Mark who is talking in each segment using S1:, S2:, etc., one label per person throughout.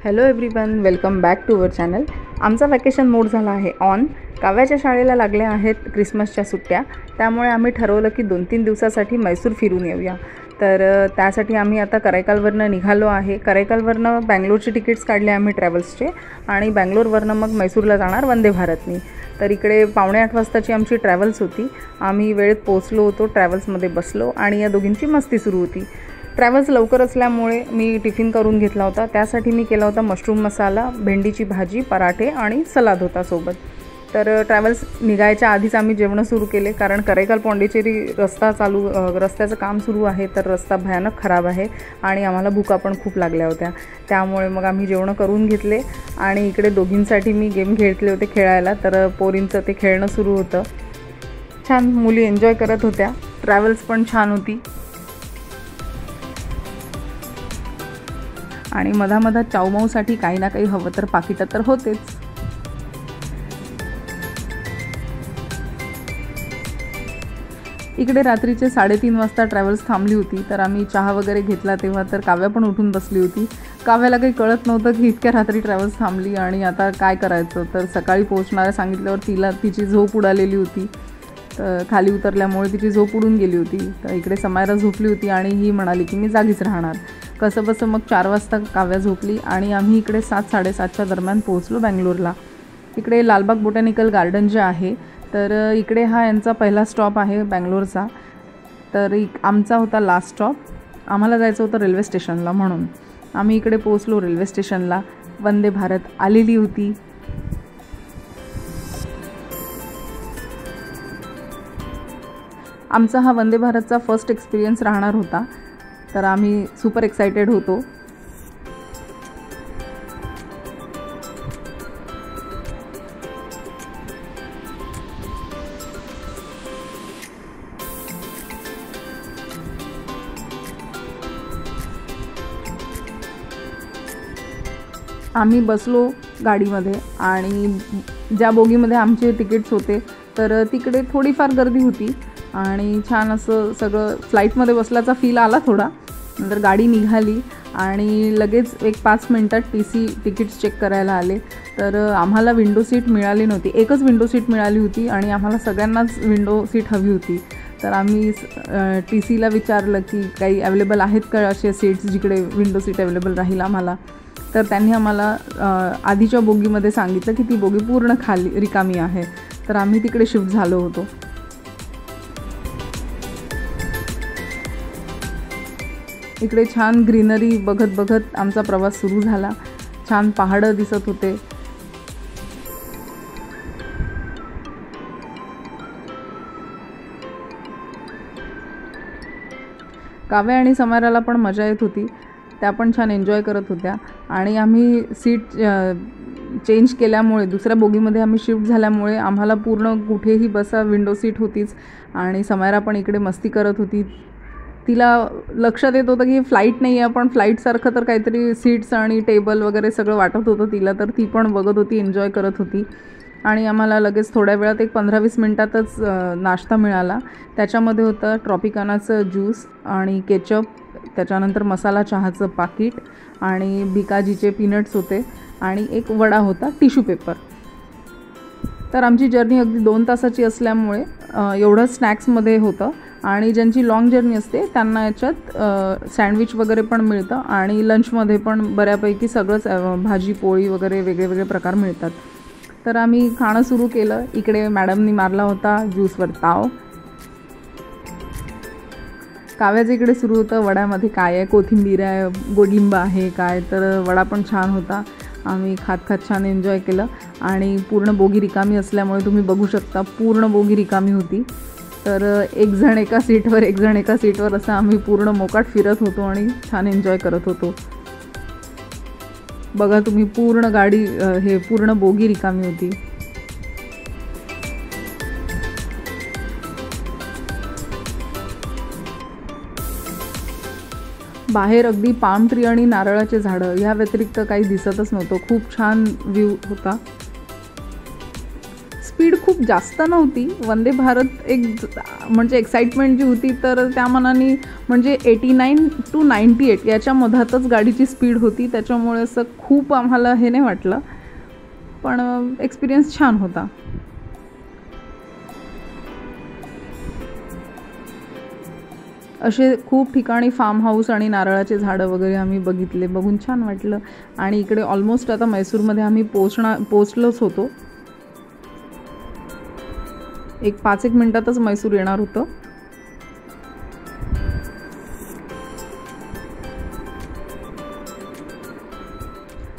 S1: Hello everyone, welcome back to our channel. आमचा vacation mode झाला आहे ऑन। काव्याच्या शाळेला लागल्या आहेत क्रिसमसच्या सुट्ट्या, त्यामुळे आम्ही ठरवलं की 2-3 दिवसासाठी मैसूर फिरून येऊया। तर त्यासाठी आम्ही आता करायकालवरनं निघालो आहे। करायकालवरनं बँगलोरचे तिकीट्स काढले आम्ही ट्रॅव्हल्सचे आणि बँगलोरवरनं मग मैसूरला जाणार वंदे भारतनी। तर इकडे 7:45 वाजताची आमची ट्रॅव्हल्स होती। आम्ही वेळेत पोहोचलो होतो, ट्रॅव्हल्समध्ये बसलो आणि या दोघींची मस्ती सुरू होती। ट्रॅव्हल्स लवकर असल्यामुळे मी टिफिन करून घेतला होता। त्यासाठी मी केला होता मशरूम मसाला, भेंडीची भाजी, पराठे आणि सलाद होता सोबत। तर ट्रॅव्हल्स निघायच्या आधीच आम्ही जेवण सुरू केले, कारण करायकाल पॉंडिचेरी रस्त्याचं काम सुरू आहे, तर रस्ता भयानक खराब आहे आणि आम्हाला भुका पण खूप लागल्या होत्या। त्यामुळे मग आम्ही जेवण करून घेतले आणि इकडे दोघींसाठी मी गेम घेतले होते खेळायला। तर पोरींचं ते खेळणं सुरू होतं। छान मुली एन्जॉय करत होत्या। ट्रॅव्हल्स पण छान होती आणि मधामधात चाऊमाऊसाठी काही ना काही हवं तर पाकिटं तर होतेच। इकडे रात्रीचे 3:30 वाजता ट्रॅव्हल्स थांबली होती, तर आम्ही चहा वगैरे घेतला। तेव्हा तर काव्या पण उठून बसली होती। काव्याला काही कळत नव्हतं की इतक्या रात्री ट्रॅव्हल्स थांबली आणि आता काय करायचं। तर सकाळी पोहोचणाऱ्या सांगितल्यावर तिची झोप उडालेली होती। तर खाली उतरल्यामुळे तिची झोप उडून गेली होती। तर इकडे समायरा झोपली होती आणि ही म्हणाली की मी जागीच राहणार। कसं बसं मग 4 वाजता काव्या झोपली आणि आम्ही इकडे 7-7:30च्या दरम्यान पोहोचलो बँगलोरला। इकडे लालबाग बोटॅनिकल गार्डन जे आहे, तर इकडे हा यांचा पहिला स्टॉप आहे बँगलोरचा। तर आमचा होता लास्ट स्टॉप। आम्हाला जायचं होतं रेल्वे स्टेशनला, म्हणून आम्ही इकडे पोहोचलो रेल्वे स्टेशनला। वंदे भारत आलेली होती। आमचा हा वंदे भारतचा फर्स्ट एक्सपिरियन्स राहणार होता, तर आम्ही सुपर एक्सायटेड होतो। आम्ही बसलो गाडीमध्ये आणि ज्या बोगीमध्ये आमचे तिकीट्स होते, तर तिकडे थोडीफार गर्दी होती आणि छान असं सगळं फ्लाईटमध्ये बसल्याचा फील आला थोडा। नंतर गाडी निघाली आणि लगेच एक 5 मिनटात तिकीट्स चेक करायला आले। तर आम्हाला विंडो सीट मिळाली नव्हती, एकच विंडो सीट मिळाली होती आणि आम्हाला सगळ्यांनाच विंडो सीट हवी होती। तर आम्ही TCला विचारलं की काही अवेलेबल आहेत का असे सीट्स जिकडे विंडो सीट अवेलेबल राहील आम्हाला। तर त्यांनी आम्हाला आधीच्या बोगीमध्ये सांगितलं की ती बोगी पूर्ण खाली रिकामी आहे। तर आम्ही तिकडे शिफ्ट झालो होतो। इकडे छान ग्रीनरी बघत बघत आमचा प्रवास सुरू झाला। छान पहाडं दिसत होते। काव्या आणि समायराला पण मजा येत होती, त्या पण छान एन्जॉय करत होत्या आणि आम्ही सीट चेंज केल्यामुळे दुसऱ्या बोगीमध्ये आम्ही शिफ्ट झाल्यामुळे आम्हाला पूर्ण कुठेही बसा विंडो सीट होतीच आणि समायरा पण इकडे मस्ती करत होती। तिला लक्षात येत होतं की फ्लाईट नाही आहे, पण फ्लाईटसारखं तर काहीतरी सीट्स आणि टेबल वगैरे सगळं वाटत होतं तिला। तर ती पण बघत होती, एन्जॉय करत होती आणि आम्हाला लगेच थोड्या वेळात एक 15-20 मिनटातच नाश्ता मिळाला। त्याच्यामध्ये होतं ट्रॉपिकानाचं ज्यूस आणि केचप, त्याच्यानंतर मसाला चहाचं पाकिट आणि बिकाजीचे पीनट्स होते आणि एक वडा होता, टिश्यू पेपर। तर आमची जर्नी अगदी 2 तासाची असल्यामुळे एवढं स्नॅक्समध्ये होतं आणि ज्यांची लाँग जर्नी असते त्यांना याच्यात सँडविच वगैरे पण मिळतं आणि लंचमध्ये पण बऱ्यापैकी सगळंच भाजी पोळी वगैरे वेगळे प्रकार मिळतात। तर आम्ही खाणं सुरू केलं। इकडे मॅडमनी मारला होता ज्यूसवर ताव। काव्याचं इकडे सुरू होतं वड्यामध्ये काय आहे, कोथिंबीर आहे, गोडलिंब आहे काय। तर वडा पण छान होता। आम्ही खात छान एन्जॉय केलं आणि पूर्ण बोगी रिकामी असल्यामुळे तुम्ही बघू शकता पूर्ण बोगी रिकामी होती। तर एक जण एका सीटवर असं आम्ही पूर्ण मोकाट फिरत होतो आणि छान एन्जॉय करत होतो। बघा तुम्ही पूर्ण गाडी पूर्ण बोगी रिकामी होती। बाहेर अगदी पाम ट्री आणि नारळाचे झाडं ह्या व्यतिरिक्त काही दिसतच नव्हतं। खूप छान व्ह्यू होता। स्पीड खूप जास्त नव्हती. वंदे भारत एक म्हणजे एक्साइटमेंट जी होती तर त्या मानाने म्हणजे 89 to 98 याच्या मधातच गाडीची स्पीड होती, त्याच्यामुळे असं खूप आम्हाला हे नाही वाटलं, पण एक्सपिरियन्स छान होता. असे खूप ठिकाणी फार्म हाऊस आणि नारळाचे झाडं वगैरे आम्ही बघितले, बघून छान वाटलं. आणि इकडे ऑलमोस्ट आता मैसूरमध्ये आम्ही पोचलोच होतो. एक 5-1 मिनिटातच मैसूर येणार होतं.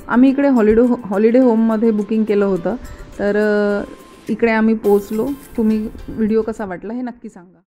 S1: आम्ही इकडे हॉलिडे होममध्ये बुकिंग केलं होतं, तर इकडे आम्ही पोचलो. तुम्ही व्हिडिओ कसा वाटला हे नक्की सांगा.